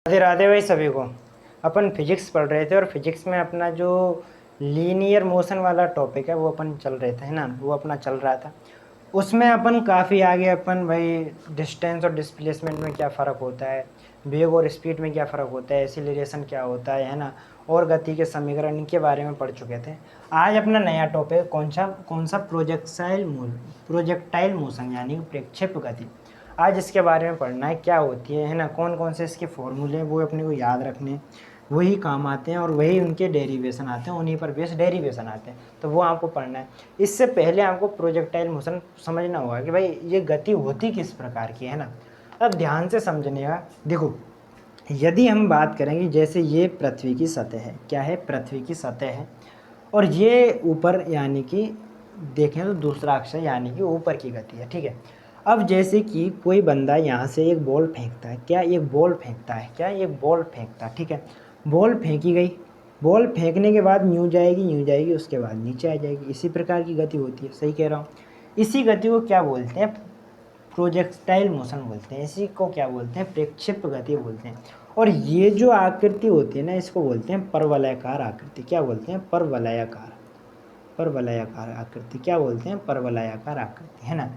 राधे राधे भाई सभी को। अपन फिजिक्स पढ़ रहे थे और फिजिक्स में अपना जो लीनियर मोशन वाला टॉपिक है वो अपन चल रहे थे, है ना, वो अपना चल रहा था। उसमें अपन काफ़ी आगे अपन भाई डिस्टेंस और डिस्प्लेसमेंट में क्या फ़र्क होता है, वेग और स्पीड में क्या फ़र्क होता है, एक्सीलरेशन क्या होता है ना, और गति के समीकरण इनके बारे में पढ़ चुके थे। आज अपना नया टॉपिक कौन सा प्रोजेक्टाइल मोशन यानी प्रक्षेप गति। आज इसके बारे में पढ़ना है, क्या होती है ना, कौन कौन से इसके फॉर्मूले हैं वो अपने को याद रखने, वही काम आते हैं और वही उनके डेरिवेशन आते हैं, उन्हीं पर बेस डेरिवेशन आते हैं, तो वो आपको पढ़ना है। इससे पहले आपको प्रोजेक्टाइल मोशन समझना होगा कि भाई ये गति होती किस प्रकार की है ना। अब ध्यान से समझने का, देखो यदि हम बात करेंगे जैसे ये पृथ्वी की सतह है, क्या है, पृथ्वी की सतह है, और ये ऊपर यानी कि देखें तो दूसरा अक्षर यानी कि ऊपर की गति है, ठीक है। अब जैसे कि कोई बंदा यहाँ से एक बॉल फेंकता है, क्या एक बॉल फेंकता है, क्या एक बॉल फेंकता है, ठीक है। बॉल फेंकी गई, बॉल फेंकने के बाद यूँ जाएगी, उसके बाद नीचे आ जाएगी। इसी प्रकार की गति होती है, सही कह रहा हूँ। इसी गति को क्या बोलते हैं, प्रोजेक्टाइल मोशन बोलते हैं। इसी को क्या बोलते हैं, प्रक्षेप गति बोलते हैं। और ये जो आकृति होती है ना, इसको बोलते हैं परवलयाकार आकृति। क्या बोलते हैं, परवलयाकार, परवलयाकार आकृति। क्या बोलते हैं, परवलयाकार आकृति, है ना।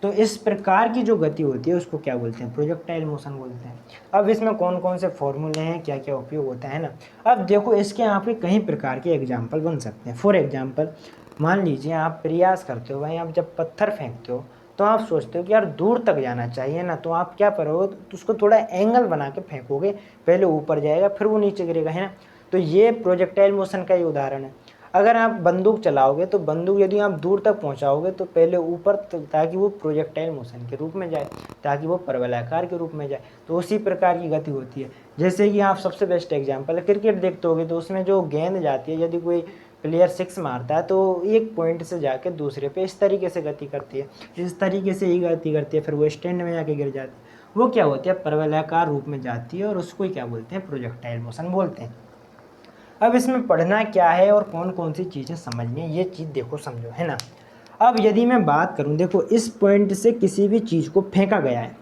तो इस प्रकार की जो गति होती है उसको क्या बोलते हैं, प्रोजेक्टाइल मोशन बोलते हैं। अब इसमें कौन कौन से फॉर्मूले हैं, क्या क्या उपयोग होता है ना। अब देखो इसके आपके कई प्रकार के एग्जाम्पल बन सकते हैं। फॉर एग्जाम्पल मान लीजिए आप प्रयास करते हो भाई, आप जब पत्थर फेंकते हो तो आप सोचते हो कि यार दूर तक जाना चाहिए ना, तो आप क्या करोगे, तो उसको थोड़ा एंगल बना के फेंकोगे, पहले ऊपर जाएगा फिर वो नीचे गिरेगा, है ना। तो ये प्रोजेक्टाइल मोशन का ही उदाहरण है। अगर आप बंदूक चलाओगे तो बंदूक यदि आप दूर तक पहुंचाओगे तो पहले ऊपर ताकि वो प्रोजेक्टाइल मोशन के रूप में जाए, ताकि वो परवलयाकार के रूप में जाए। तो उसी प्रकार की गति होती है। जैसे कि आप सबसे बेस्ट एग्जांपल है, क्रिकेट देखते होगे तो उसमें जो गेंद जाती है, यदि कोई प्लेयर सिक्स मारता है तो एक पॉइंट से जाके दूसरे पे इस तरीके से गति करती है, इस तरीके से ही गति करती है, फिर वो स्टैंड में जाके गिर जाती है। वो क्या होती है, परवलयाकार रूप में जाती है और उसको ही क्या बोलते हैं, प्रोजेक्टाइल मोशन बोलते हैं। अब इसमें पढ़ना क्या है और कौन कौन सी चीज़ें समझनी है, ये चीज़ देखो समझो, है ना। अब यदि मैं बात करूं, देखो इस पॉइंट से किसी भी चीज़ को फेंका गया है,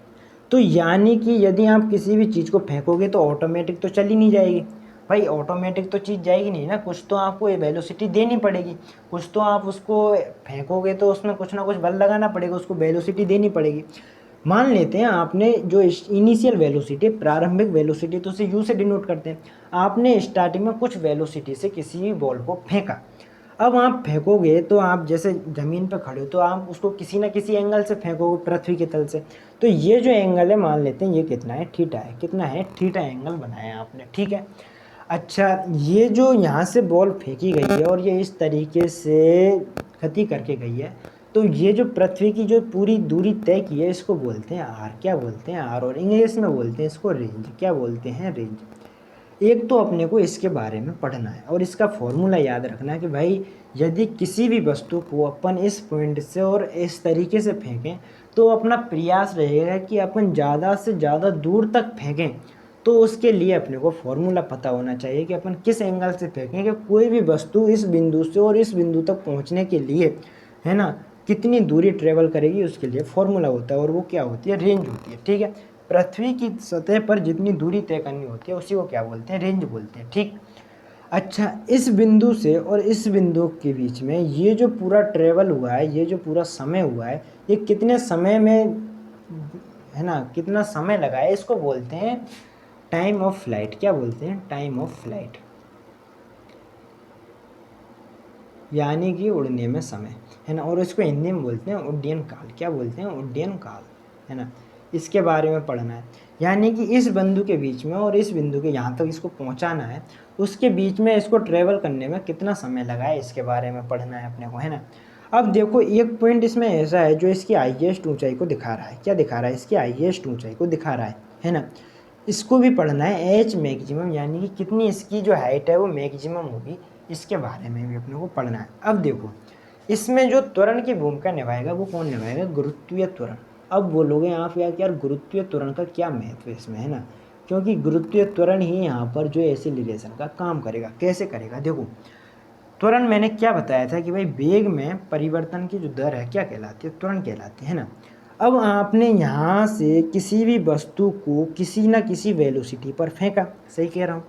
तो यानी कि यदि आप किसी भी चीज़ को फेंकोगे तो ऑटोमेटिक तो चली नहीं जाएगी भाई, ऑटोमेटिक तो चीज़ जाएगी नहीं ना, कुछ तो आपको ये वेलोसिटी देनी पड़ेगी, कुछ तो आप उसको फेंकोगे तो उसमें कुछ ना कुछ बल लगाना पड़ेगा, उसको वेलोसिटी देनी पड़ेगी। मान लेते हैं आपने जो इनिशियल वेलोसिटी, प्रारंभिक वेलोसिटी, तो उसे यू से डिनोट करते हैं। आपने स्टार्टिंग में कुछ वेलोसिटी से किसी भी बॉल को फेंका। अब आप फेंकोगे तो आप जैसे ज़मीन पर खड़े हो तो आप उसको किसी ना किसी एंगल से फेंकोगे, पृथ्वी के तल से। तो ये जो एंगल है मान लेते हैं ये कितना है, थीटा है। कितना है, थीटा एंगल बनाया आपने, ठीक है। अच्छा, ये जो यहाँ से बॉल फेंकी गई है और ये इस तरीके से गति करके गई है, तो ये जो पृथ्वी की जो पूरी दूरी तय की है इसको बोलते हैं आर। क्या बोलते हैं, आर। और इंग्लिश में बोलते हैं इसको रेंज। क्या बोलते हैं, रेंज। एक तो अपने को इसके बारे में पढ़ना है और इसका फॉर्मूला याद रखना है कि भाई यदि किसी भी वस्तु को अपन इस पॉइंट से और इस तरीके से फेंकें तो अपना प्रयास रहेगा कि अपन ज़्यादा से ज़्यादा दूर तक फेंकें। तो उसके लिए अपने को फॉर्मूला पता होना चाहिए कि अपन किस एंगल से फेंकें कि कोई भी वस्तु इस बिंदु से और इस बिंदु तक पहुंचने के लिए, है ना, कितनी दूरी ट्रेवल करेगी, उसके लिए फॉर्मूला होता है और वो क्या होती है, रेंज होती है, ठीक है। पृथ्वी की सतह पर जितनी दूरी तय करनी होती है उसी को क्या बोलते हैं, रेंज बोलते हैं, ठीक। अच्छा, इस बिंदु से और इस बिंदु के बीच में ये जो पूरा ट्रेवल हुआ है, ये जो पूरा समय हुआ है, ये कितने समय में, है ना, कितना समय लगा है, इसको बोलते हैं टाइम ऑफ फ्लाइट। क्या बोलते हैं, टाइम ऑफ फ्लाइट, यानी कि उड़ने में समय, है ना। और इसको हिंदी में बोलते हैं उड्डयन काल। क्या बोलते हैं, उड्डयन काल, है ना। इसके बारे में पढ़ना है, यानी कि इस बिंदु के बीच में और इस बिंदु के यहाँ तक इसको पहुँचाना है, उसके बीच में इसको ट्रेवल करने में कितना समय लगा है, इसके बारे में पढ़ना है अपने को, है ना। अब देखो एक पॉइंट इसमें ऐसा है जो इसकी हाईएस्ट ऊंचाई को दिखा रहा है। क्या दिखा रहा है, इसकी हाईएस्ट ऊंचाई को दिखा रहा है ना। इसको भी पढ़ना है, एच मैक्सिमम, यानी कि कितनी इसकी जो हाइट है वो मैक्सिमम होगी, इसके बारे में भी अपने को पढ़ना है। अब देखो इसमें जो त्वरण की भूमिका निभाएगा वो कौन निभाएगा, गुरुत्वीय त्वरण। अब बोलोगे आप यार गुरुत्वीय त्वरण का क्या महत्व है इसमें, है ना, क्योंकि गुरुत्वीय त्वरण ही यहाँ पर जो एक्सीलरेशन का काम करेगा। कैसे करेगा, देखो त्वरण मैंने क्या बताया था कि भाई वेग में परिवर्तन की जो दर है क्या कहलाती है, त्वरण कहलाती है ना। अब आपने यहाँ से किसी भी वस्तु को किसी न किसी वेलोसिटी पर फेंका, सही कह रहा हूँ।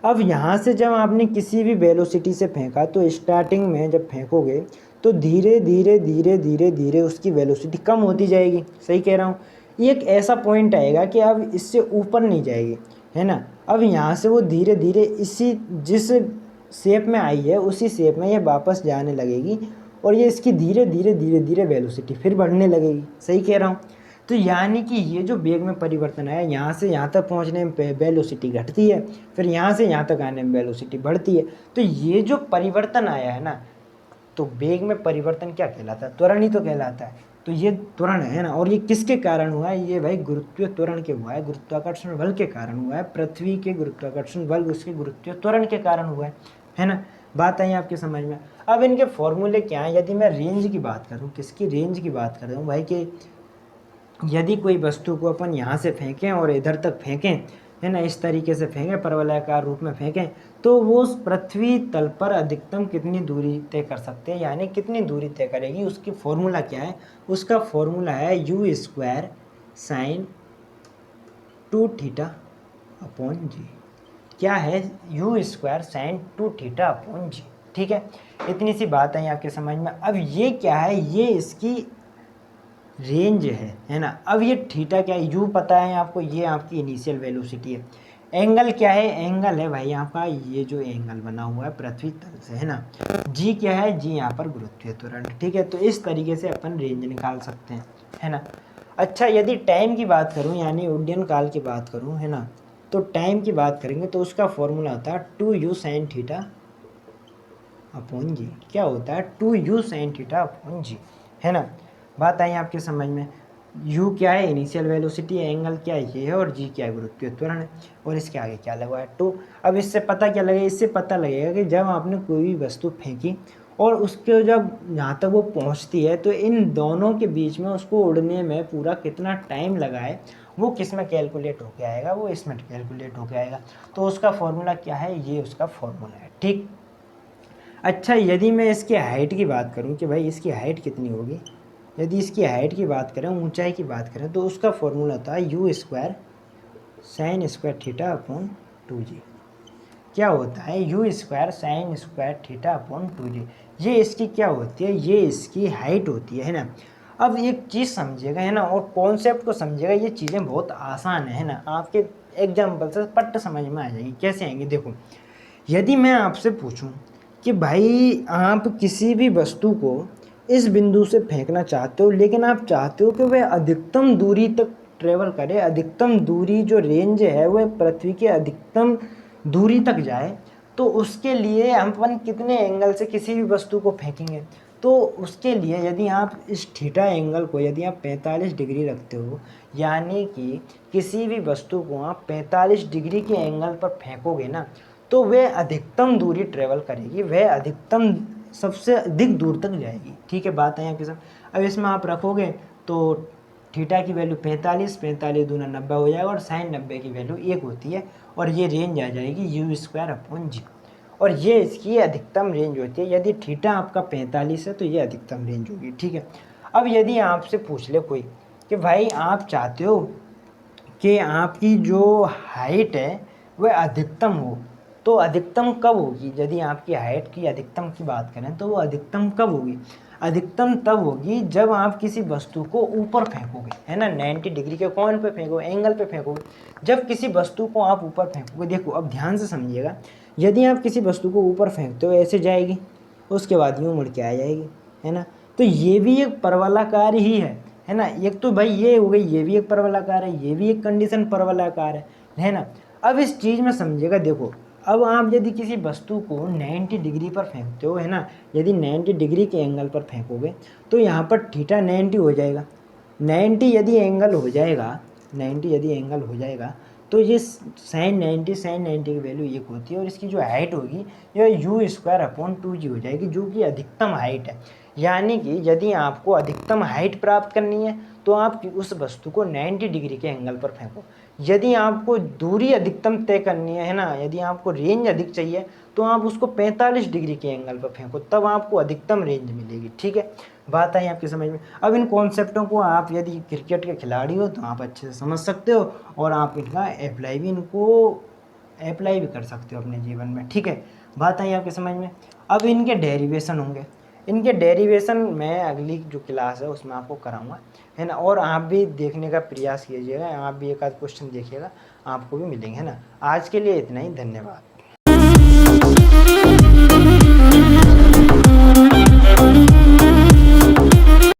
अब यहाँ से जब आपने किसी भी वेलोसिटी से फेंका तो स्टार्टिंग में जब फेंकोगे तो धीरे धीरे धीरे धीरे धीरे उसकी वेलोसिटी कम होती जाएगी, सही कह रहा हूँ। एक ऐसा पॉइंट आएगा कि अब इससे ऊपर नहीं जाएगी, है ना। अब यहाँ से वो धीरे धीरे इसी जिस शेप में आई है उसी शेप में ये वापस जाने लगेगी और ये इसकी धीरे धीरे धीरे धीरे वेलोसिटी फिर बढ़ने लगेगी, सही कह रहा हूँ। तो यानी कि ये जो वेग में परिवर्तन आया, यहाँ से यहाँ तक पहुँचने में वेलोसिटी घटती है, फिर यहाँ से यहाँ तक आने में वेलोसिटी बढ़ती है। तो ये जो परिवर्तन आया है ना, तो वेग में परिवर्तन क्या कहलाता है? त्वरण ही तो कहलाता है। तो ये त्वरण है ना, और ये किसके कारण हुआ है? ये भाई गुरुत्वीय त्वरण के हुआ है, गुरुत्वाकर्षण बल के कारण हुआ है। पृथ्वी के गुरुत्वाकर्षण बल उसके गुरुत्वीय त्वरण के कारण हुआ है ना। बात आई आपके समझ में। अब इनके फॉर्मूले क्या हैं? यदि मैं रेंज की बात करूं, किसकी रेंज की बात कर रहा हूँ भाई, कि यदि कोई वस्तु को अपन यहाँ से फेंकें और इधर तक फेंकें, है ना, इस तरीके से फेंकें, परवलयाकार रूप में फेंकें, तो वो उस पृथ्वी तल पर अधिकतम कितनी दूरी तय कर सकते हैं, यानी कितनी दूरी तय करेगी, उसकी फॉर्मूला क्या है? उसका फॉर्मूला है u स्क्वायर साइन 2θ अपॉन जी। क्या है? u स्क्वायर साइन 2θ अपॉन जी। ठीक है, इतनी सी बात है आपके समझ में। अब ये क्या है? ये इसकी रेंज है ना। अब ये थीटा क्या है? यू पता है आपको, ये आपकी इनिशियल वेलोसिटी है। एंगल क्या है? एंगल है भाई आपका ये जो एंगल बना हुआ है पृथ्वी तल से, है ना। जी क्या है? जी यहाँ पर गुरुत्वीय त्वरण। ठीक है, तो इस तरीके से अपन रेंज निकाल सकते हैं, है ना। अच्छा, यदि टाइम की बात करूँ, यानी उड्डयन काल की बात करूँ, है ना, तो टाइम की बात करेंगे तो उसका फॉर्मूला होता है 2u sin थीटा अपॉन जी। क्या होता है? 2u sin थीटा अपॉन जी, है ना। बात आई आपके समझ में। u क्या है? इनिशियल वेलोसिटी है, एंगल क्या है? ये है, और g क्या है? गुरुत्वीय त्वरण है, और इसके आगे क्या लगा है? 2। अब इससे पता क्या लगेगा? इससे पता लगेगा कि जब आपने कोई भी वस्तु फेंकी और उसके जब यहाँ तक वो पहुँचती है तो इन दोनों के बीच में उसको उड़ने में पूरा कितना टाइम लगा है, वो किस में कैलकुलेट होके आएगा? वो इसमें कैलकुलेट होके आएगा। तो उसका फॉर्मूला क्या है? ये उसका फॉर्मूला है। ठीक। अच्छा, यदि मैं इसकी हाइट की बात करूं कि भाई इसकी हाइट कितनी होगी, यदि इसकी हाइट की बात करें, ऊंचाई की बात करें, तो उसका फॉर्मूला था u square sine square theta upon 2g। क्या होता है? u square sine square theta upon 2g। ये इसकी क्या होती है? ये इसकी हाइट होती है ना। अब एक चीज़ समझिएगा, है ना, और कॉन्सेप्ट को समझिएगा। ये चीज़ें बहुत आसान है ना, आपके एग्जाम्पल से पट समझ में आ जाएगी। कैसे आएंगे? देखो, यदि मैं आपसे पूछूं कि भाई आप किसी भी वस्तु को इस बिंदु से फेंकना चाहते हो, लेकिन आप चाहते हो कि वह अधिकतम दूरी तक ट्रेवल करे, अधिकतम दूरी जो रेंज है वह पृथ्वी के अधिकतम दूरी तक जाए, तो उसके लिए हम अपन कितने एंगल से किसी भी वस्तु को फेंकेंगे? तो उसके लिए यदि आप इस थीटा एंगल को यदि आप 45 डिग्री रखते हो, यानी कि किसी भी वस्तु को आप 45 डिग्री के एंगल पर फेंकोगे ना, तो वह अधिकतम दूरी ट्रेवल करेगी, वह अधिकतम सबसे अधिक दूर तक जाएगी। ठीक है, बात है यहाँ के साथ। अब इसमें आप रखोगे तो थीटा की वैल्यू 45, 45 दूना 90 हो जाएगा, और साइन 90 की वैल्यू 1 होती है, और ये रेंज आ जाएगी u स्क्वायर अपॉन जी। और ये इसकी अधिकतम रेंज होती है। यदि थीटा आपका 45 है तो ये अधिकतम रेंज होगी। ठीक है, अब यदि आपसे पूछ ले कोई कि भाई आप चाहते हो कि आपकी जो हाइट है वह अधिकतम हो, तो अधिकतम कब होगी? यदि आपकी हाइट की अधिकतम की बात करें तो वो अधिकतम कब होगी? अधिकतम तब होगी जब आप किसी वस्तु को ऊपर फेंकोगे, है ना, 90 डिग्री के कोण पे फेंकोगे, एंगल पे फेंकोगे। जब किसी वस्तु को आप ऊपर फेंकोगे, देखो अब ध्यान से समझिएगा, यदि आप किसी वस्तु को ऊपर फेंकते हो ऐसे जाएगी, उसके बाद यूँ मुड़ के आ जाएगी, है ना। तो ये भी एक परवलयाकार ही है ना। एक तो भाई ये हो गई, ये भी एक परवलयाकार है, ये भी एक कंडीशन परवलयाकार है ना। अब इस चीज़ में समझिएगा, देखो अब आप यदि किसी वस्तु को 90 डिग्री पर फेंकते हो, है ना, यदि 90 डिग्री के एंगल पर फेंकोगे तो यहाँ पर थीटा 90 हो जाएगा। 90 यदि एंगल हो जाएगा, 90 यदि एंगल हो जाएगा तो ये साइन 90 की वैल्यू 1 होती है, और इसकी जो हाइट होगी यह u स्क्वायर अपॉन 2g हो जाएगी, जो कि अधिकतम हाइट है। यानी कि यदि आपको अधिकतम हाइट प्राप्त करनी है तो आप उस वस्तु को 90 डिग्री के एंगल पर फेंको। यदि आपको दूरी अधिकतम तय करनी है ना, यदि आपको रेंज अधिक चाहिए तो आप उसको 45 डिग्री के एंगल पर फेंको, तब आपको अधिकतम रेंज मिलेगी। ठीक है, बात आई आपकी समझ में। अब इन कॉन्सेप्टों को आप यदि क्रिकेट के खिलाड़ी हो तो आप अच्छे से समझ सकते हो और आप इनका अप्लाई भी कर सकते हो अपने जीवन में। ठीक है, बात आई आपके समझ में। अब इनके डेरिवेशन होंगे, इनके डेरिवेशन मैं अगली जो क्लास है उसमें आपको कराऊंगा, है ना। और आप भी देखने का प्रयास कीजिएगा, आप भी एक आध क्वेश्चन देखिएगा, आपको भी मिलेंगे, है ना। आज के लिए इतना ही, धन्यवाद।